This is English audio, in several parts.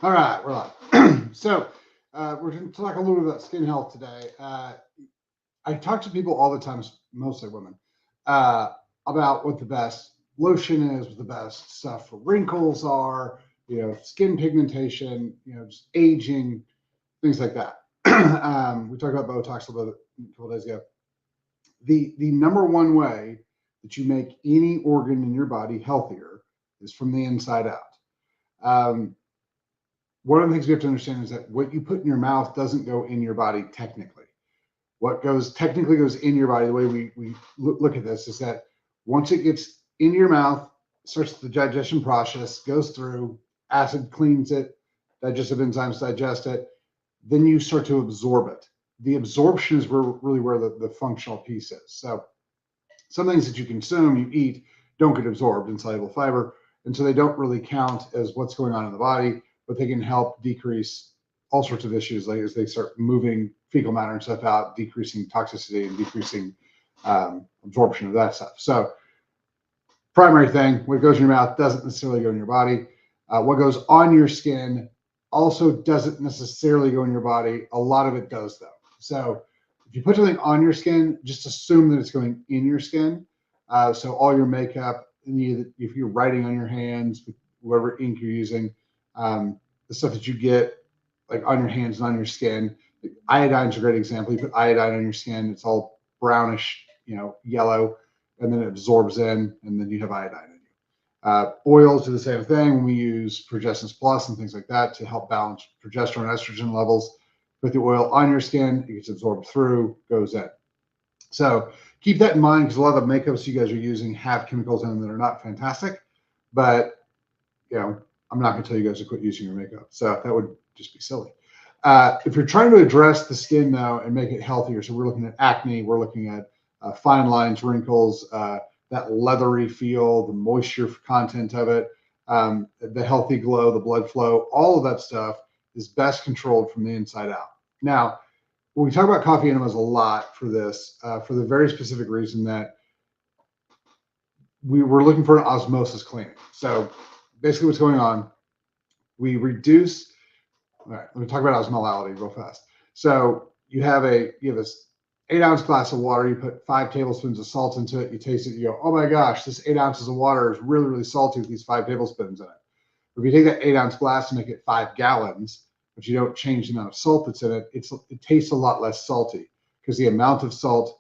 All right, we're live. We're going to talk a little bit about skin health today. I talk to people all the time, mostly women, uh, about what the best lotion is, what the best stuff for wrinkles are, skin pigmentation, just aging, things like that. We talked about Botox a couple days ago. The number one way that you make any organ in your body healthier is from the inside out. Um, One of the things we have to understand is that what you put in your mouth doesn't go in your body technically. What goes technically goes in your body. The way we look at this is that once it gets into your mouth, starts the digestion process, goes through, acid cleans it, digestive enzymes digest it, then you start to absorb it. The absorption is really where the functional piece is. So some things that you consume, you eat, don't get absorbed in soluble fiber. And so they don't really count as what's going on in the body, but they can help decrease all sorts of issues like as they start moving fecal matter and stuff out, decreasing toxicity and decreasing absorption of that stuff. So, primary thing, what goes in your mouth doesn't necessarily go in your body. What goes on your skin also doesn't necessarily go in your body. A lot of it does, though. So, if you put something on your skin, just assume that it's going in your skin. So, all your makeup, if you're writing on your hands, whatever ink you're using, the stuff that you get like on your hands and on your skin. Iodine's a great example. You put iodine on your skin, it's all brownish, yellow, and then it absorbs in, and then you have iodine in you. Oils do the same thing when we use Progestins Plus and things like that to help balance progesterone and estrogen levels. Put the oil on your skin, it gets absorbed through, goes in. So keep that in mind because a lot of the makeups you guys are using have chemicals in them that are not fantastic. But I'm not going to tell you guys to quit using your makeup. So that would just be silly. If you're trying to address the skin though and make it healthier, so we're looking at acne, we're looking at fine lines, wrinkles, that leathery feel, the moisture content of it, the healthy glow, the blood flow, all of that stuff is best controlled from the inside out. Now, when we talk about coffee enemas a lot for this, for the very specific reason that we were looking for an osmosis cleaning. So basically what's going on, we reduce. All right, let me talk about osmolality real fast. So you have this 8 ounce glass of water. You put 5 tablespoons of salt into it. You taste it. You go, oh my gosh, this 8 ounces of water is really really salty with these 5 tablespoons in it. If you take that 8 ounce glass and make it 5 gallons, but you don't change the amount of salt that's in it, it tastes a lot less salty because the amount of salt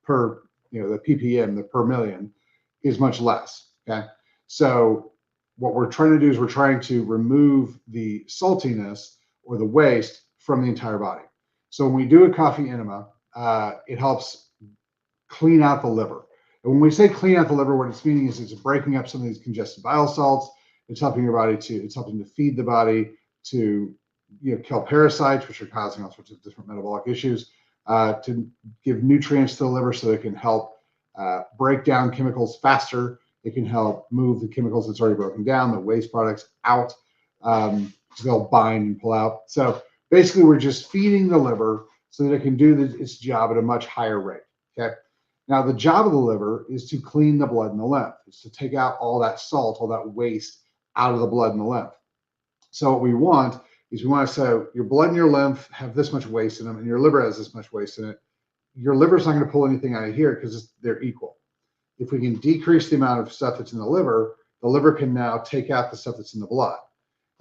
per the ppm, the per million, is much less. Okay, so what we're trying to do is we're trying to remove the saltiness or the waste from the entire body. So when we do a coffee enema, it helps clean out the liver. And when we say clean out the liver, what it's meaning is it's breaking up some of these congested bile salts. It's helping to feed the body to kill parasites, which are causing all sorts of different metabolic issues, to give nutrients to the liver so it can help break down chemicals faster. It can help move the chemicals that's already broken down, the waste products out, so they'll bind and pull out. So basically, we're just feeding the liver so that it can do its job at a much higher rate. Okay. Now, the job of the liver is to clean the blood and the lymph. It's to take out all that salt, all that waste out of the blood and the lymph. So what we want is we want to say your blood and your lymph have this much waste in them, and your liver has this much waste in it. Your liver's not going to pull anything out of here because they're equal. If we can decrease the amount of stuff that's in the liver can now take out the stuff that's in the blood.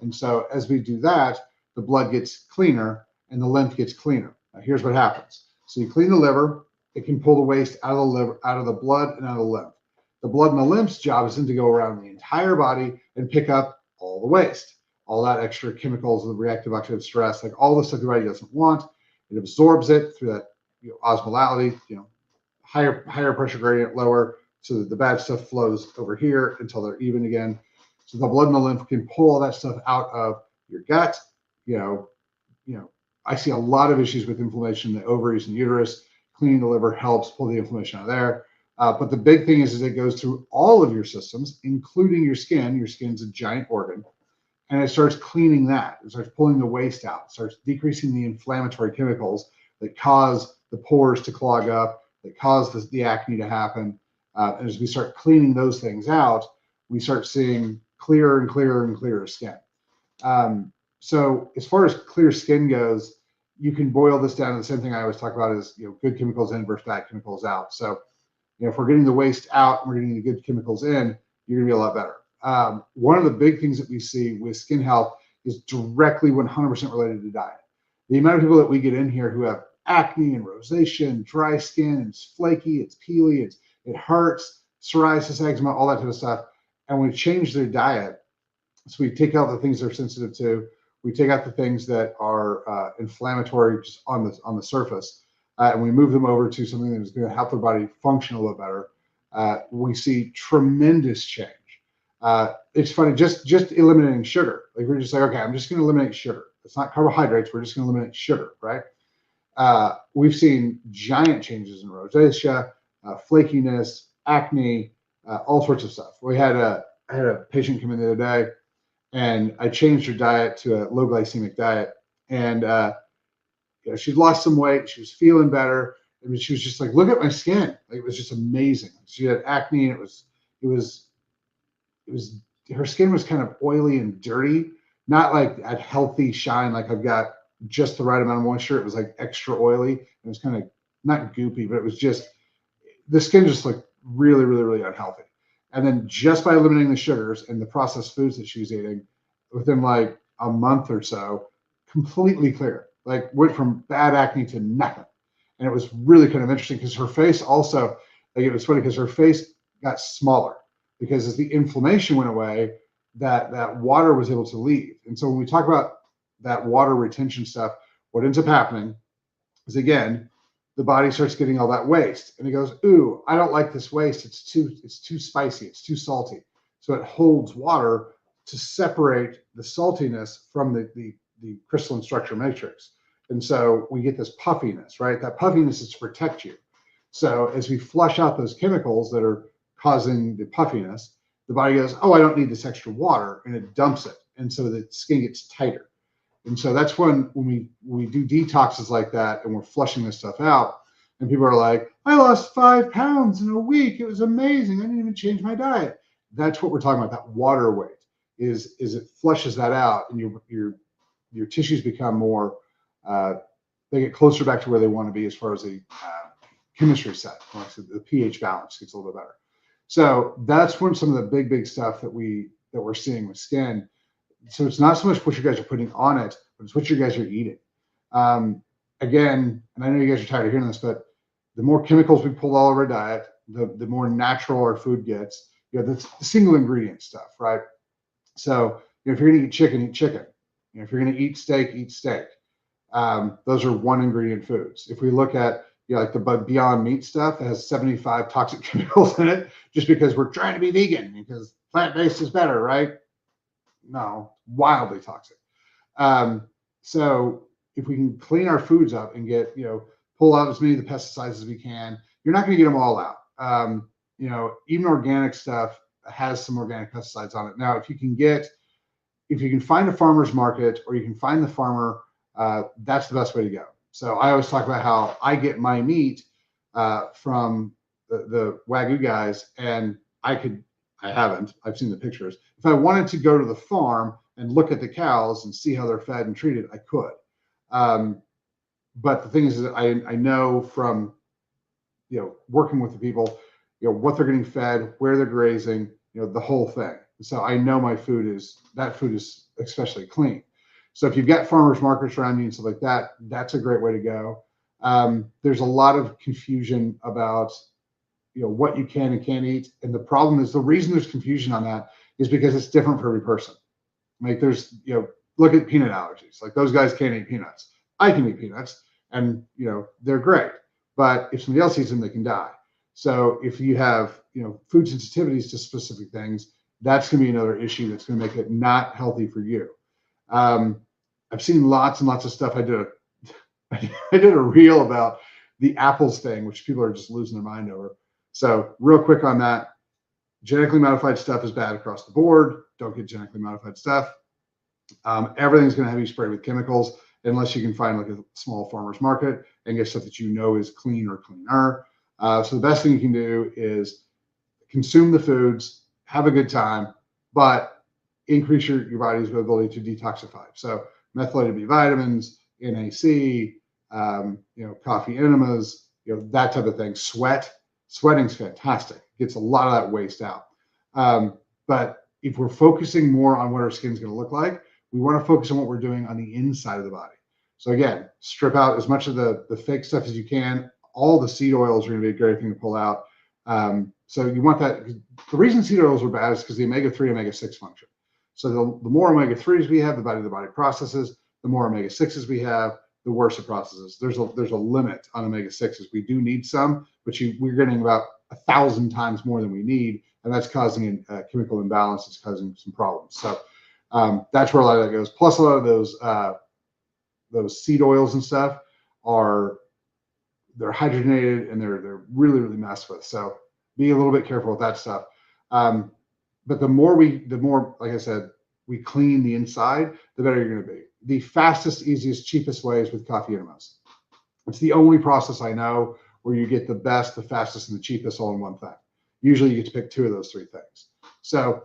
And so as we do that, the blood gets cleaner and the lymph gets cleaner. Now here's what happens. So you clean the liver, it can pull the waste out of the liver, out of the blood and out of the lymph. The blood and the lymph's job is then to go around the entire body and pick up all the waste, all that extra chemicals, the reactive oxidative stress, like all the stuff the body doesn't want. It absorbs it through that osmolality, higher pressure gradient, lower, so that the bad stuff flows over here until they're even again. So the blood and the lymph can pull all that stuff out of your gut. You know, I see a lot of issues with inflammation in the ovaries and uterus. Cleaning the liver helps pull the inflammation out of there. But the big thing is it goes through all of your systems, including your skin. Your skin's a giant organ, and it starts cleaning that. It starts pulling the waste out. It starts decreasing the inflammatory chemicals that cause the pores to clog up, that cause the acne to happen. And as we start cleaning those things out, we start seeing clearer and clearer and clearer skin. So as far as clear skin goes, you can boil this down to the same thing I always talk about is, good chemicals in versus bad chemicals out. So, if we're getting the waste out and we're getting the good chemicals in, you're going to be a lot better. One of the big things that we see with skin health is directly 100% related to diet. The amount of people that we get in here who have acne and rosacea and dry skin, and it's flaky, it's peely, it hurts, psoriasis, eczema, all that type of stuff. And we change their diet. So we take out the things they're sensitive to. We take out the things that are inflammatory just on the surface, and we move them over to something that is going to help their body function a little better. We see tremendous change. It's funny, just eliminating sugar. Like we're just like, okay, I'm just going to eliminate sugar. It's not carbohydrates. We're just going to eliminate sugar, right? We've seen giant changes in rosacea, flakiness, acne, all sorts of stuff. I had a patient come in the other day, and I changed her diet to a low glycemic diet, and she'd lost some weight. She was feeling better. I mean, she was just like, look at my skin. Like, it was just amazing. She had acne, and it was her skin was kind of oily and dirty, not like a healthy shine. Like I've got just the right amount of moisture. It was like extra oily. It was kind of not goopy, but it was just, the skin just looked really, really, really unhealthy. And then just by eliminating the sugars and the processed foods that she was eating, within like a month or so, completely clear. Like went from bad acne to nothing. And it was really kind of interesting because her face also, like it was funny because her face got smaller because as the inflammation went away, that water was able to leave. And so when we talk about that water retention stuff, what ends up happening is, again, the body starts getting all that waste, and it goes, ooh, I don't like this waste. It's too spicy. It's too salty. So it holds water to separate the saltiness from the crystalline structure matrix. And so we get this puffiness, right? That puffiness is to protect you. So as we flush out those chemicals that are causing the puffiness, the body goes, oh, I don't need this extra water, and it dumps it. And so the skin gets tighter. And so that's when we do detoxes like that and we're flushing this stuff out, and people are like, I lost 5 pounds in a week. It was amazing. I didn't even change my diet. That's what we're talking about. That water weight is it flushes that out, and your tissues become more, they get closer back to where they want to be as far as the chemistry set. Like the pH balance gets a little bit better. So that's when some of the big stuff that we're seeing with skin. So it's not so much what you guys are putting on it, but it's what you guys are eating. Again, and I know you guys are tired of hearing this, but the more chemicals we pull all over our diet, the more natural our food gets. The single ingredient stuff, right? So if you're going to eat chicken, eat chicken. If you're going to eat steak, eat steak. Those are one ingredient foods. If we look at like the Beyond Meat stuff, it has 75 toxic chemicals in it just because we're trying to be vegan because plant-based is better, right? No, wildly toxic. So if we can clean our foods up and get, pull out as many of the pesticides as we can, you're not going to get them all out. Even organic stuff has some organic pesticides on it. Now, if you can find a farmer's market or you can find the farmer, that's the best way to go. So I always talk about how I get my meat from the Wagyu guys, and I've seen the pictures. If I wanted to go to the farm and look at the cows and see how they're fed and treated, I could. But the thing is that I know from, working with the people, what they're getting fed, where they're grazing, the whole thing. So I know my food is especially clean. So if you've got farmers markets around you and stuff like that, that's a great way to go. There's a lot of confusion about, what you can and can't eat. And the problem is, the reason there's confusion on that is because it's different for every person. Like there's, look at peanut allergies. Like those guys can't eat peanuts. I can eat peanuts and, they're great. But if somebody else eats them, they can die. So if you have, food sensitivities to specific things, that's going to be another issue that's going to make it not healthy for you. I've seen lots and lots of stuff. I did a reel about the apples thing, which people are just losing their mind over. So real quick on that, genetically modified stuff is bad across the board. Don't get genetically modified stuff. Everything's going to have you sprayed with chemicals unless you can find like a small farmer's market and get stuff that is clean or cleaner. So the best thing you can do is consume the foods, have a good time, but increase your body's ability to detoxify. So methylated B vitamins, NAC, coffee enemas, that type of thing. Sweating's fantastic. Gets a lot of that waste out. But if we're focusing more on what our skin's going to look like, we want to focus on what we're doing on the inside of the body. So again, strip out as much of the fake stuff as you can. All the seed oils are going to be a great thing to pull out. So you want that. The reason seed oils are bad is because the omega-3, omega-6 function. So the more omega-3s we have, the better the body processes. The more omega-6s we have, the worse it processes. There's a limit on omega-6s. We do need some, but we're getting about 1,000 times more than we need, and that's causing a chemical imbalance. It's causing some problems. So that's where a lot of that goes. Plus, a lot of those seed oils and stuff they're hydrogenated and they're really, really messed with. So be a little bit careful with that stuff. But the more, like I said, we clean the inside, the better you're going to be. The fastest, easiest, cheapest way is with coffee enemas. It's the only process I know where you get the best, the fastest, and the cheapest all in one thing. Usually you get to pick 2 of those 3 things. So,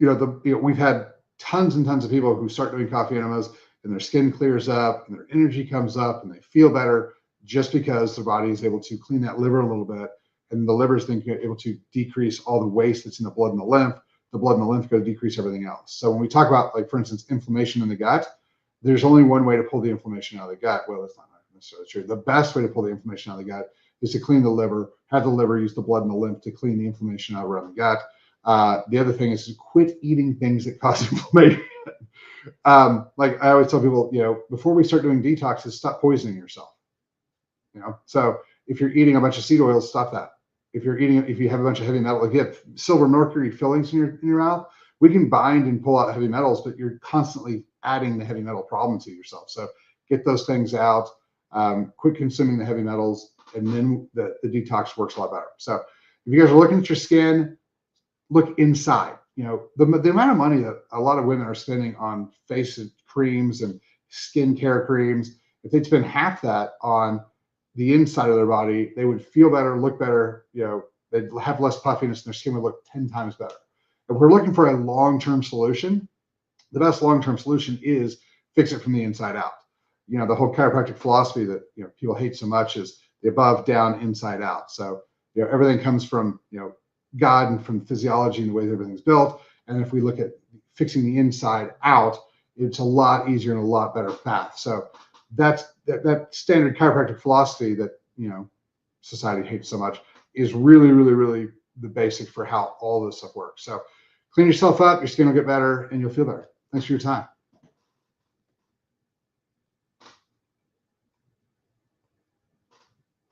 we've had tons and tons of people who start doing coffee enemas and their skin clears up and their energy comes up and they feel better just because their body is able to clean that liver a little bit, and the liver is then able to decrease all the waste that's in the blood and the lymph. The blood and the lymph go to decrease everything else. So when we talk about, like, for instance, inflammation in the gut, there's only one way to pull the inflammation out of the gut. Well, that's not necessarily true. The best way to pull the inflammation out of the gut is to clean the liver, have the liver use the blood and the lymph to clean the inflammation out around the gut. The other thing is to quit eating things that cause inflammation. Like I always tell people, before we start doing detoxes, stop poisoning yourself. So if you're eating a bunch of seed oils, stop that. If you have a bunch of heavy metal, like you have silver mercury fillings in your mouth, we can bind and pull out heavy metals, but you're constantly adding the heavy metal problem to yourself. So get those things out, quit consuming the heavy metals, and then the detox works a lot better. So if you guys are looking at your skin, look inside. The amount of money that a lot of women are spending on face creams and skincare creams, if they'd spend half that on the inside of their body, they would feel better, look better, they'd have less puffiness and their skin would look 10 times better. If we're looking for a long-term solution, the best long-term solution is fix it from the inside out. The whole chiropractic philosophy that people hate so much is the above, down, inside out. So everything comes from God and from physiology and the way everything's built. And if we look at fixing the inside out, it's a lot easier and a lot better path. So that's that standard chiropractic philosophy that society hates so much is really, really, really the basic for how all this stuff works. So clean yourself up, your skin will get better, and you'll feel better. Thanks for your time.